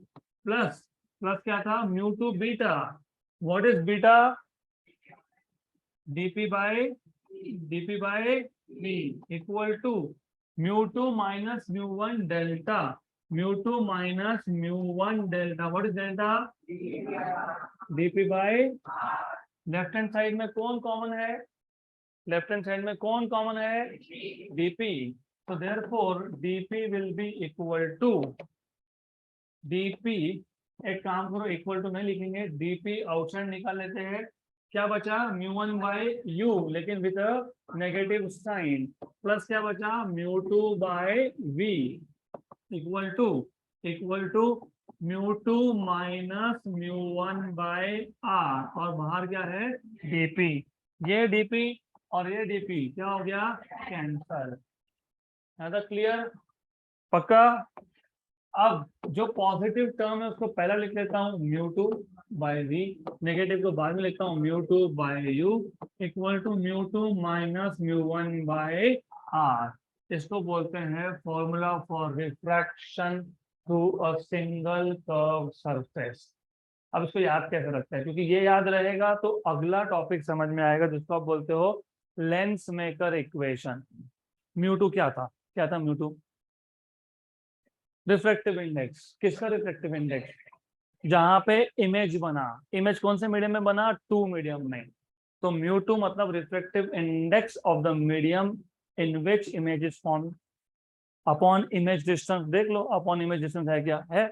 Speaker 1: plus plus क्या था? μ2 beta, what is beta? dp by v equal to μ2 minus μ1 delta, μ2 minus μ1 delta, what is delta? dp by, left hand side में कौन common है? Left hand side में कौन common है? dp। तो therefore dp will be equal to dp, एक काम करो इक्वल टू नहीं लिखेंगे, dp आउटसाइड निकाल लेते हैं, क्या बचा? μ1 बाय यू, लेकिन विद नेगेटिव साइन, प्लस क्या बचा? μ2 by v equal to μ2 minus μ1 by r, और बाहर क्या है? dp। ये dp और ये dp क्या हो गया? कैंसल। क्लियर? पक्का? अब जो पॉजिटिव टर्म है उसको पहला लिख लेता हूँ μ2 बाय v, नेगेटिव को बाद में लिखता हूँ μ2 by u equal to μ2 minus μ1 by r। इसको बोलते हैं formula for refraction through a single curve surface. अब इसको याद कैसे रखते हैं? क्योंकि ये याद रहेगा तो अगला टॉपिक समझ में आएगा, जिसको आप बोलते हो लेंस मेकर इक्वेशन। μ2 क्या था? μ2? Refractive index. किसका रिफ्रैक्टिव इंडेक्स? जहां पे इमेज बना, इमेज कौन से मीडियम में बना? 2 मीडियम में। तो μ2 मतलब refractive index of the medium in which image is formed upon image distance. देख लो अपॉन इमेज डिस्टेंस है क्या? है,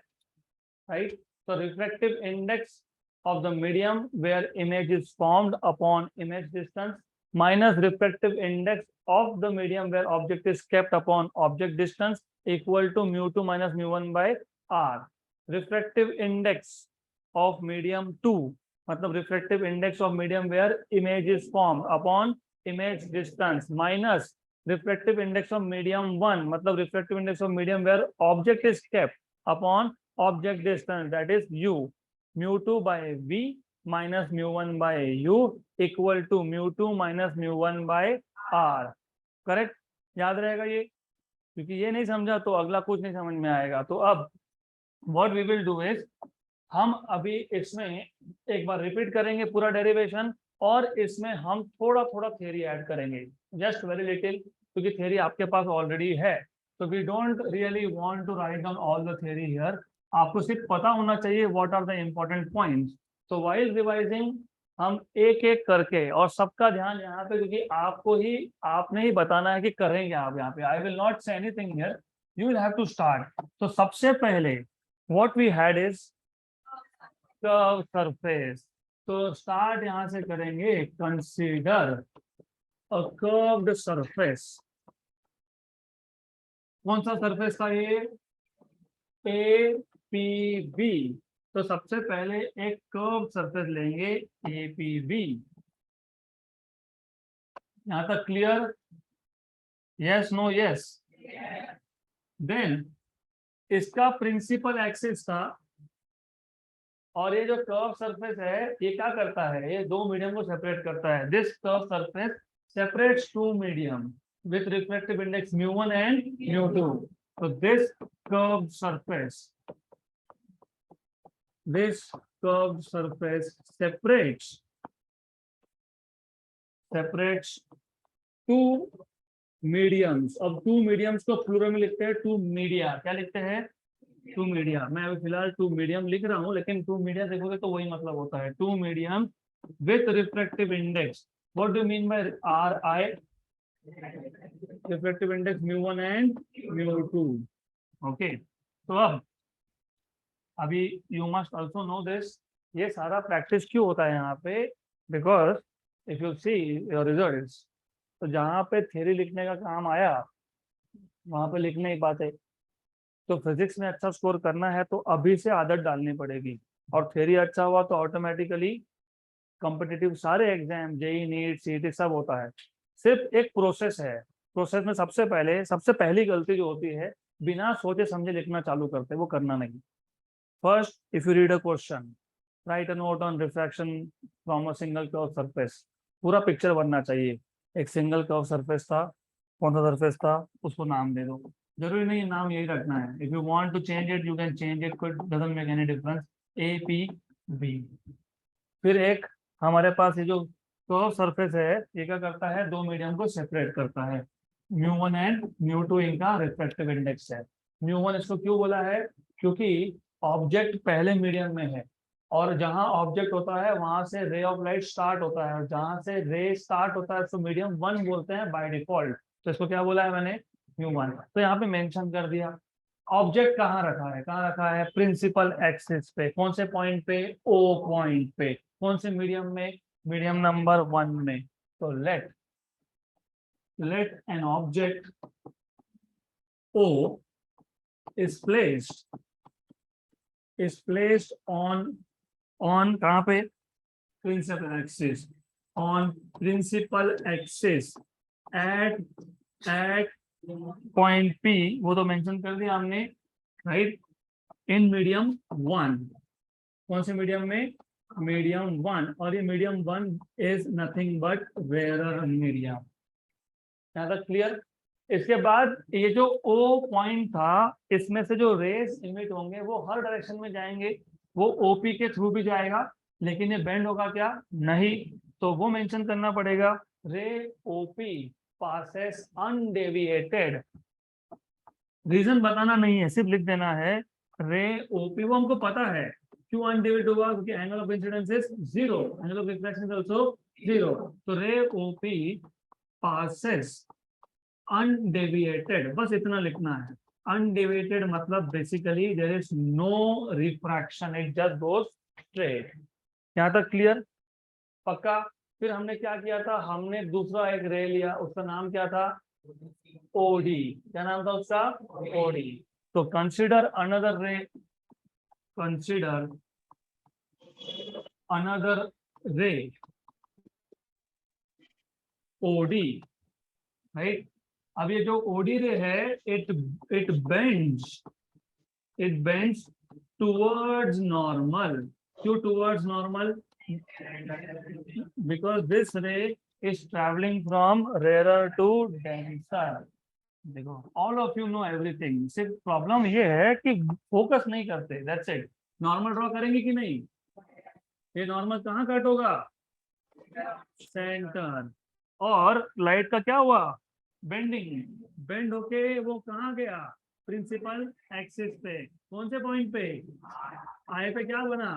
Speaker 1: राइट। तो refractive index of the medium where image is formed upon image distance minus refractive index of the medium where object is kept upon object distance equal to μ2 minus μ1 by r। refractive index of medium 2 मतलब refractive index of medium where image is formed upon image distance minus refractive index of medium 1 मतलब refractive index of medium where object is kept upon object distance, that is u। μ2 by v minus μ1 by u equal to μ2 minus μ1 by r। Correct? याद रहेगा ये, क्योंकि ये नहीं समझा तो अगला कुछ नहीं समझ में आएगा। तो अब what we will do is, हम अभी इसमें एक बार रिपीट करेंगे पूरा डेरिवेशन, और इसमें हम थोड़ा थोड़ा थ्योरी ऐड करेंगे, जस्ट वेरी लिटिल, क्योंकि थ्योरी आपके पास ऑलरेडी है। तो we don't really want to write down all the theory here. आपको सिर्फ पता होना चाहिए what are the important points. तो वाइल रिवाइजिंग हम एक एक करके, और सबका ध्यान यहाँ पे, क्योंकि आपने ही बताना है कि करेंगे आप यहाँ पे। I will not say anything here, you will have to start. तो सबसे पहले what we had is curve surface. तो स्टार्ट यहाँ से करेंगे, कंसीडर अ कर्व्ड सरफेस। कौन सा सरफेस था ये? A P B. तो सबसे पहले एक कर्व सरफेस लेंगे, ए पी बी। यहां तक clear? Yes, no, yes. Then इसका प्रिंसिपल एक्सिस था, और ये जो कर्व सरफेस है ये क्या करता है? ये दो मीडियम को सेपरेट करता है। This curve surface separates two medium with refractive index mu1 and mu2. So this curved surface separates two mediums। अब टू मीडियम्स को प्लूरल में लिखते हैं टू मीडिया। क्या लिखते हैं? Two media. मैं अभी फिलहाल टू मीडियम लिख रहा हूँ, लेकिन टू मीडिया देखोगे तो वही मतलब होता है, two medium with refractive index. What do mean by R I? Refractive index mu1 and mu2। Okay, तो अब अभी you must also know this. ये सारा प्रैक्टिस क्यों होता है यहाँ पे? Because if you see your results, तो जहाँ पे थ्योरी लिखने का काम आया वहां पे लिखने की बात है। तो फिजिक्स में अच्छा स्कोर करना है तो अभी से आदत डालनी पड़ेगी, और थ्योरी अच्छा हुआ तो ऑटोमेटिकली कॉम्पिटिटिव सारे एग्जाम, जेई, नीट, सीईटी सब होता है। सिर्फ एक प्रोसेस है, प्रोसेस में सबसे पहली गलती जो होती है, बिना सोचे समझे लिखना चालू करते, वो करना नहीं। First, if you read a question, right a note on refraction from a single curve surface. पूरा पिक्चर बनना चाहिए। एक सिंगल कर्व सरफेस था, कौन सा सरफेस था उसको नाम दे दो। जरूरी नहीं नाम यही रखना है, if you want to change it you can change it, doesn't make any difference. A P B. फिर एक हमारे पास ये जो कर्व सरफेस है, ये क्या करता है? दो मीडियम को सेपरेट करता है। mu1 एंड mu2 इनका रिफ्रैक्टिव इंडेक्स है। mu1 इसको क्यों बोला है? क्योंकि ऑब्जेक्ट पहले मीडियम में है, और जहां ऑब्जेक्ट होता है वहां से रे ऑफ लाइट स्टार्ट होता है, और जहां से रे स्टार्ट होता है उसको मीडियम 1 बोलते हैं बाय डिफॉल्ट। तो इसको क्या बोला है मैंने? mu1। तो यहाँ पे मेंशन कर दिया। ऑब्जेक्ट कहाँ रखा है? प्रिंसिपल एक्सिस पे। कौन से पॉइंट पे? ओ पॉइंट पे। कौन से मीडियम में? मीडियम नंबर 1 में। तो let an object O is placed on कहाँ पे? Principal axis. On principal axis at point P, वो तो मेंशन कर दिया हमने, राइट, इन मीडियम 1। कौन से मीडियम में? मीडियम 1। और ये medium 1 is nothing but rare medium. यहाँ तक क्लियर? इसके बाद ये जो ओ पॉइंट था, इसमें से जो रेस इमिट होंगे वो हर डायरेक्शन में जाएंगे। वो ओपी के थ्रू भी जाएगा, लेकिन ये बेंड होगा क्या? नहीं। तो वो मेंशन करना पड़ेगा, रे ओपी पासेस अनडेविएटेड। रीजन बताना नहीं है, सिर्फ लिख देना है रे ओपी। वो हमको पता है क्यों अनडेविएटेड होगा, क्योंकि angle of incidence is 0, angle of reflection is also 0। तो रे ओपी पासेस अनडेविएटेड, बस इतना लिखना है। अनडेविएटेड मतलब basically there is no refraction, it just goes straight. यहां तक क्लियर? पक्का? फिर हमने क्या किया था? हमने दूसरा एक रे लिया, उसका नाम क्या था? ओडी। क्या नाम था उसका? ओडी। तो consider another ray, consider another ray OD, right. अब ये जो ओडी रे है, इट बेंड्स टुवर्ड्स नॉर्मल। क्यों towards normal? Because this ray is travelling from rarer to denser. देखो, all of you know everything, सिर्फ problem ये है कि फोकस नहीं करते, दैट्स इट। नॉर्मल ड्रॉ करेंगे कि नहीं? ये नॉर्मल कहाँ कट होगा? सेंटर। और लाइट का क्या हुआ? बेंडिंग। बेंड होके वो कहाँ गया? प्रिंसिपल एक्सिस पे, कौन से पॉइंट पे, आई पे क्या बना,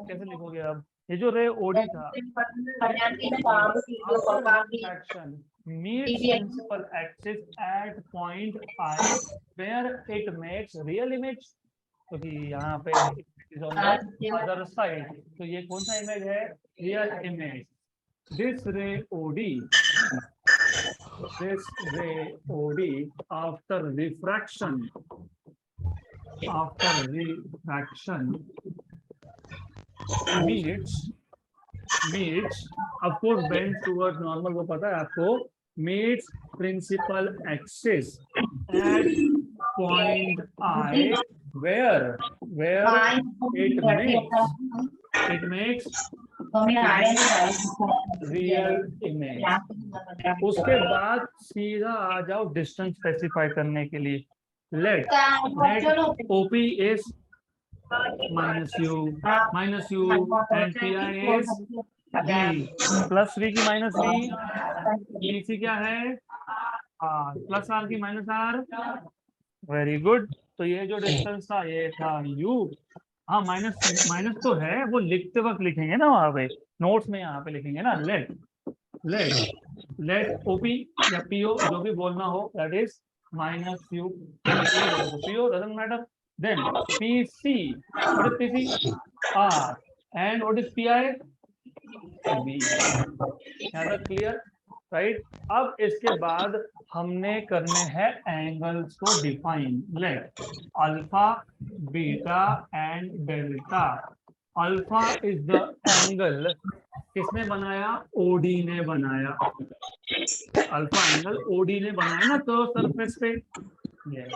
Speaker 1: कैसे लिखोगे अब, ये जो रे ओडी था, action meets principal axis at point I where it makes real image, क्योंकि यहाँ पे is on the other side, तो ये कौन सा इमेज है, real image. This ray OD after refraction meets of course bends towards normal, वो पता है आपको, meets principal axis at point I where it makes real image. उसके बाद सीधा आ जाओ डिस्टेंस स्पेसिफाई करने के लिए. Let OP is -u and PI is V plus V की माइनस V, BC क्या है प्लस R की माइनस R. Very good. तो ये जो डिस्टेंस था ये था U. हाँ माइनस तो है, वो लिखते वक्त लिखेंगे ना वहां पे, नोट्स में यहाँ पे लिखेंगे ना. लेट OP या PO जो भी बोलना हो, that is -u PO doesn't matter. Then PC, what is PC? R. And what is PI? V. यहाँ तक क्लियर, राइट. अब इसके बाद हमने करने हैं एंगल्स को define. Let alpha, beta and delta. Alpha is the angle, किसने बनाया, ओडी ने बनाया. अल्फा एंगल ओडी ने बनाया ना कर्व सरफेस पे. यस.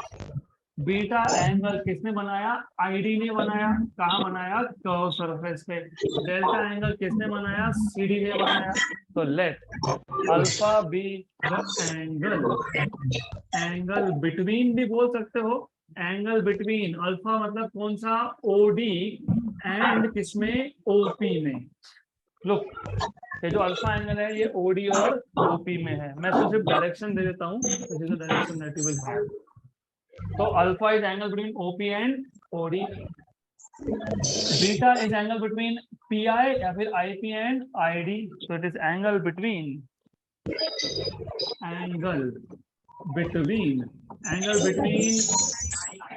Speaker 1: बीटा एंगल किसने बनाया, आईडी ने बनाया. कहाँ बनाया, कर्व सरफेस पे. डेल्टा एंगल किसने बनाया, सीडी ने बनाया. तो let alpha be the angle between भी बोल सकते हो, एंगल बिटवीन अल्फा मतलब कौन सा, ओडी एंड किसमें, ओपी में. लुक ये जो अल्फा एंगल है ये ओडी और ओपी में है. मैं तो सिर्फ डायरेक्शन दे देता हूँ, direction that you will have. तो alpha is angle between OP and OD. Beta is angle between PI या फिर आईपी एंड आईडी. तो it is angle between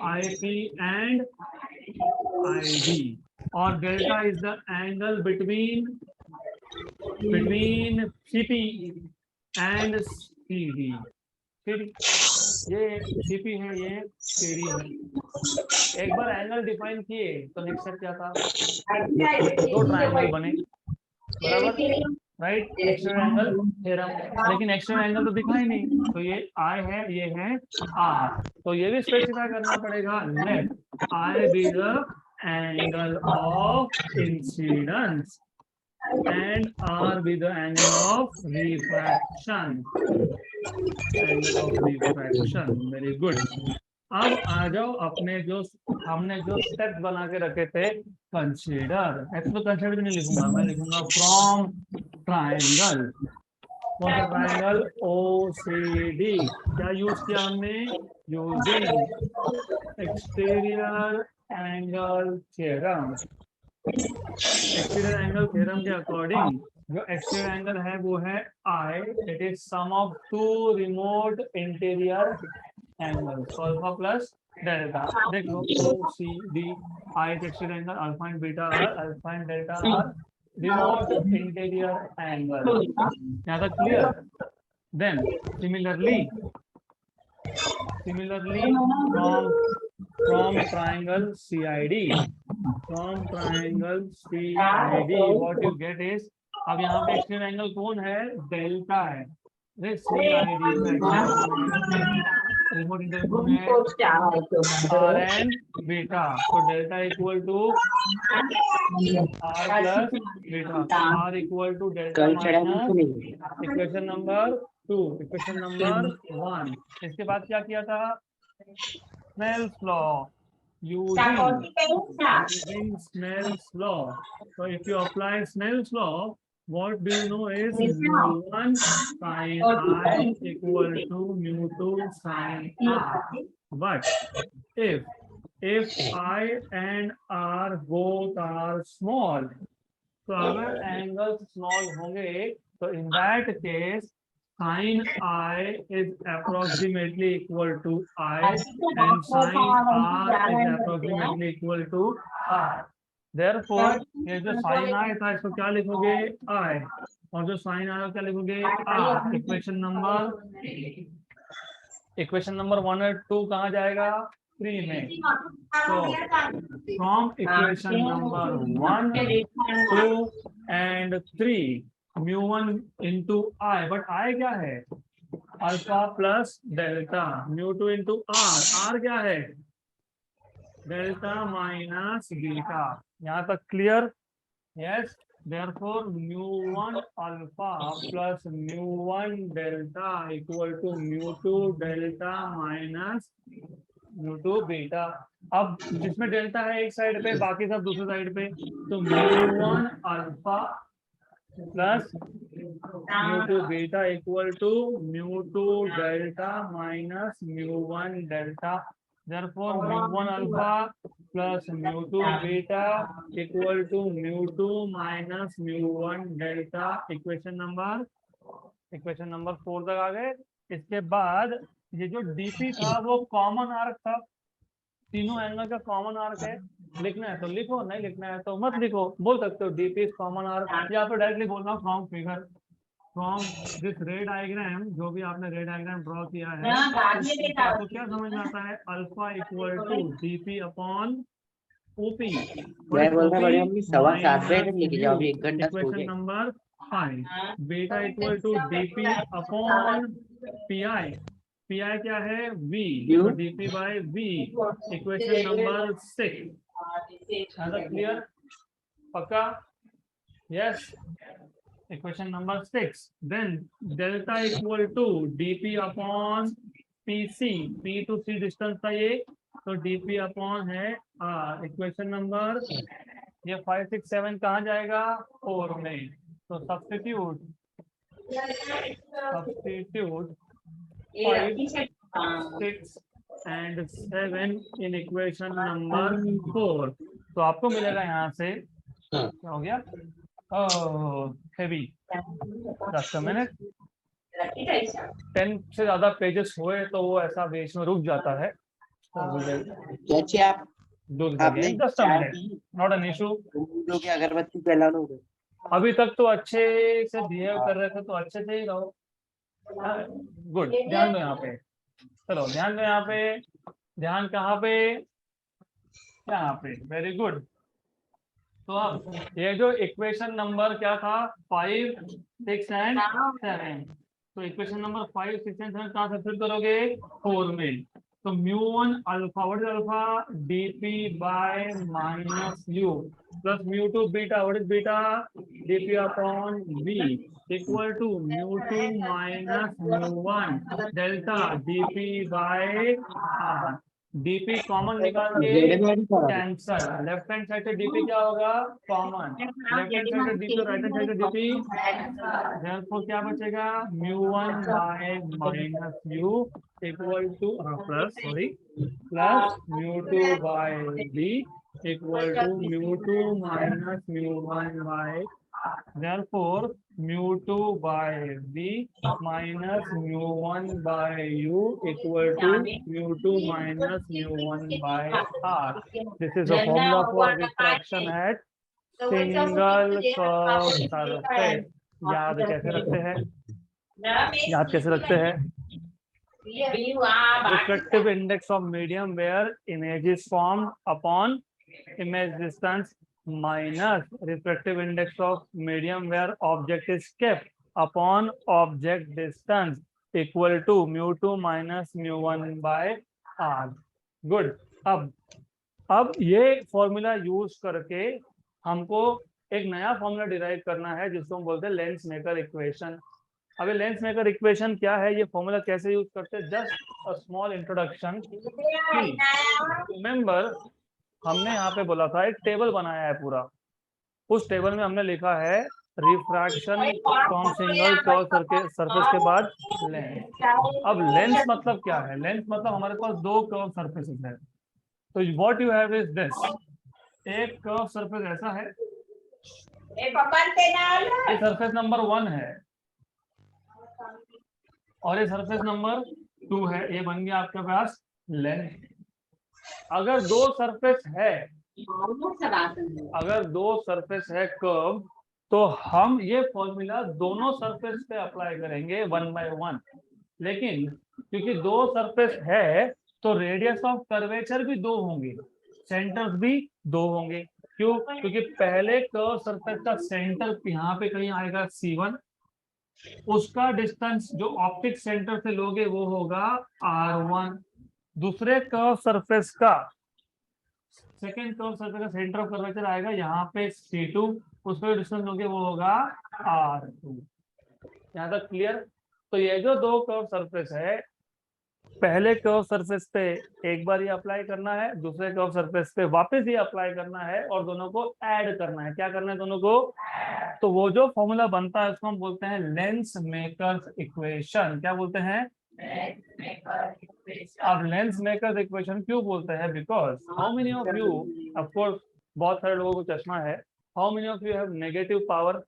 Speaker 1: IP and ID. और delta is the angle between CP and CD. ये CP है, ये CD है. एक बार angle define किए तो नेक्स्ट स्टेप क्या था, दो ट्रायंगल बने, बराबर, राइट. External angle theorem. लेकिन एक्सटर्नल एंगल तो दिखा ही नहीं, तो ये I है, ये है R. तो ये भी स्पेसिफाई करना पड़ेगा. Let I be the angle of incidence and R be the angle of refraction. Very good. अब आ जाओ अपने हमने जो स्टेप बना के रखे थे, कंसीडर. तो कंसीडर भी नहीं लिखूंगा, मैं लिखूंगा फ्रॉम ट्रायंगल. कौन सा ट्रायंगल, OCD. क्या यूज किया हमने, using exterior angle theorem. Exterior angle theorem के अकॉर्डिंग जो एक्सटीरियर एंगल है वो है I. It is sum of two remote interior angles, alpha plus delta. देख लो OCD. I exterior angle, alpha and beta are, alpha and delta are remote interior angle. यहाँ तक clear. Then similarly from triangle CID, what you get is, अब यहाँ पे exterior angle कौन है, delta है. CID रिमोट इंटीरियर है R and beta. तो delta equal to R plus beta. R equal to delta minus equation number 2. Equation number 1. इसके बाद क्या किया था, Snell's law. Using Snell's law. So if you apply Snell's law, what do you know is mu1 sin I equal to mu2 sin R. But if I and R both are small, तो अगर angles small होंगे तो in that case sin I is approximately equal to I and sin R is approximately equal to R. Therefore ये जो sin I था इसको क्या लिखोगे I, और जो sin I को क्या लिखोगे R. इक्वेशन नंबर 1 और 2 कहाँ जाएगा? 3 में. So from equation number 1, 2 and 3, mu1 into I, but I क्या है? Alpha plus delta. mu2 into R क्या है? Delta minus beta. यहाँ तक clear? Yes. Therefore mu1 alpha plus mu1 delta equal to mu2 delta minus mu2 beta. अब जिसमें delta है एक साइड पे, बाकी सब दूसरी साइड पे, तो mu1 alpha plus mu2 beta equal to mu2 delta minus mu1 delta. Therefore mu1 alpha plus mu2 beta equal to mu2 minus mu1 delta. Equation number 4 तक आ गए. इसके बाद ये जो डीपी था वो कॉमन आर्क था, तीनों एंगल का कॉमन आर्क है. लिखना है तो लिखो, नहीं लिखना है तो मत लिखो. बोल सकते हो डीपी इज कॉमन आर्क, या फिर डायरेक्टली बोलना फ्रॉम फिगर, फ्रॉम दिस रे डायग्राम. जो भी आपने रे डायग्राम ड्रॉ किया है आपको क्या समझ में आता है? Alpha equal to DP upon OP. Equation number 5. Beta equal to DP upon PI. PI क्या है? वी. तो DP by v. Equation number 6. Clear? पक्का? Yes. Equation number 6. Then delta equal to dp upon pc. p to c distance था ये, तो dp upon है r. Equation number ये 5, 6, 7 कहाँ जाएगा? 4 में. तो substitute 5, 6 and 7 in equation number 4. तो आपको मिलेगा यहाँ से क्या हो गया? हेवी. Just a minute. 10 से ज्यादा पेजेस हुए तो वो ऐसा बीच में रुक जाता है. Just a minute, not an issue.
Speaker 2: अगरबत्ती जला लो.
Speaker 1: अभी तक तो अच्छे से बिहेव कर रहे थे तो अच्छे से ही रहो. गुड. ध्यान दो यहाँ पे. चलो ध्यान दो यहाँ पे. ध्यान कहाँ पे? यहाँ पे. Very good. तो अब ये जो इक्वेशन नंबर क्या था? 5, 6 एंड 7. तो इक्वेशन नंबर 5, 6 एंड 7 कहाँ सब्स्टिट्यूट करोगे? 4 में. तो mu1 alpha, what is alpha? dp by minus u plus mu2 beta, what is beta? dp upon v equal to mu2 minus mu1 delta dp by r. DP common निकाल के cancel. Left hand side से DP क्या होगा? Common. Left hand side से DP, right hand side से DP. Therefore क्या बचेगा? mu1 by minus u equal to plus mu2 by v equal to mu2 minus mu1 by. Therefore mu2 by v minus mu1 by u equal to mu2 minus mu1 by r. This is a formula for refraction at single curved surface. याद कैसे रखते हैं? Refractive index of medium where image is formed upon image distance minus refractive index of medium where object is kept upon object distance equal to mu2 minus mu1 by r. Good. अब ये formula use करके हमको एक नया formula derive करना है जिसको हम बोलते हैं लेंस मेकर इक्वेशन. अभी लेंस मेकर इक्वेशन क्या है, ये फॉर्मूला कैसे यूज करते हैं? Just a small introduction. Remember हमने यहाँ पे बोला था एक टेबल बनाया है पूरा. उस टेबल में हमने लिखा है refraction from single curve surface के बाद लेंस। अब लेंस मतलब क्या है? लेंस मतलब हमारे पास दो कर्व सरफेसेस है, तो what you have is this, एक कर्व सरफेस ऐसा है, ये सरफेस नंबर 1 है और ये सरफेस नंबर 2 है, ये बन गया आपके पास लेंस। अगर दो सरफेस है, अगर दो सरफेस है कर्व, तो हम ये फॉर्मूला दोनों सरफेस पे अप्लाई करेंगे 1 by 1। लेकिन क्योंकि दो सरफेस है तो रेडियस ऑफ कर्वेचर भी दो होंगे, सेंटर्स भी दो होंगे। क्यों? क्योंकि पहले कर्व सरफेस का सेंटर यहाँ पे कहीं आएगा C1, उसका डिस्टेंस जो ऑप्टिक सेंटर से लोगे वो होगा R1। दूसरे कर्व सरफेस का सेकेंड कर्व सरफेस का सेंटर ऑफ कर्वेचर आएगा यहाँ पे C2, उसका डिस्टेंस लोगे वो होगा R2। यहाँ तक क्लियर? तो ये जो दो कर्व सरफेस है, पहले कर्व सरफेस पे एक बार ये अप्लाई करना है, दूसरे कर्व सरफेस पे वापस ये अप्लाई करना है और दोनों को ऐड करना है। क्या करना है दोनों को? तो वो जो फॉर्मूला बनता है उसको हम बोलते हैं लेंस मेकर्स इक्वेशन। क्या बोलते हैं? अब लेंस मेकर्स इक्वेशन क्यों बोलते हैं? Because how many of you, of course बहुत सारे लोगों को चश्मा है, how many of you have negative power?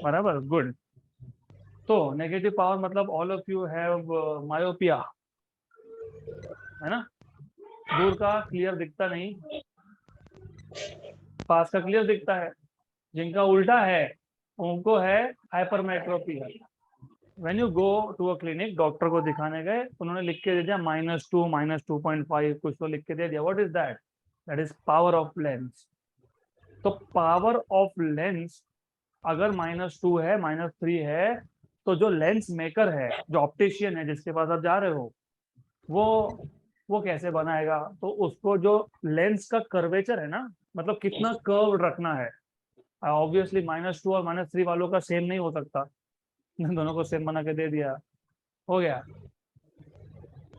Speaker 1: बराबर, गुड। तो नेगेटिव पावर मतलब all of you have myopia, है ना? दूर का क्लियर दिखता नहीं, पास का क्लियर दिखता है। जिनका उल्टा है उनको है hypermetropia. When you go to a clinic, doctor को दिखाने गए, उन्होंने लिख के दे दिया -2, -2.5, कुछ तो लिख के दे दिया। What is that? That is power of lens. तो पावर ऑफ लेंस अगर -2 है, -3 है, तो जो लेंस मेकर है, जो ऑप्टिशियन है जिसके पास आप जा रहे हो, वो कैसे बनाएगा? तो उसको जो लेंस का कर्वेचर है ना, मतलब कितना कर्व रखना है, ऑब्वियसली -2 और -3 वालों का सेम नहीं हो सकता, दोनों को सेम बना के दे दिया, हो गया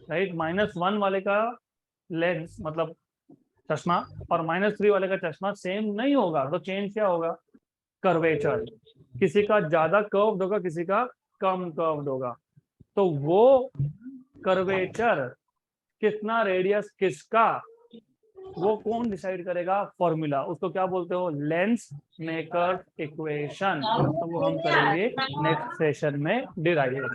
Speaker 1: राइट। -1 वाले का लेंस मतलब चश्मा और -3 वाले का चश्मा सेम नहीं होगा, तो चेंज क्या होगा? कर्वेचर। किसी का ज्यादा कर्व्ड होगा, किसी का कम कर्व्ड होगा। तो वो कर्वेचर कितना, रेडियस किसका, वो कौन डिसाइड करेगा? फॉर्मूला। उसको क्या बोलते हो? Lens maker equation. तो वो हम करेंगे नेक्स्ट सेशन में डिराइव।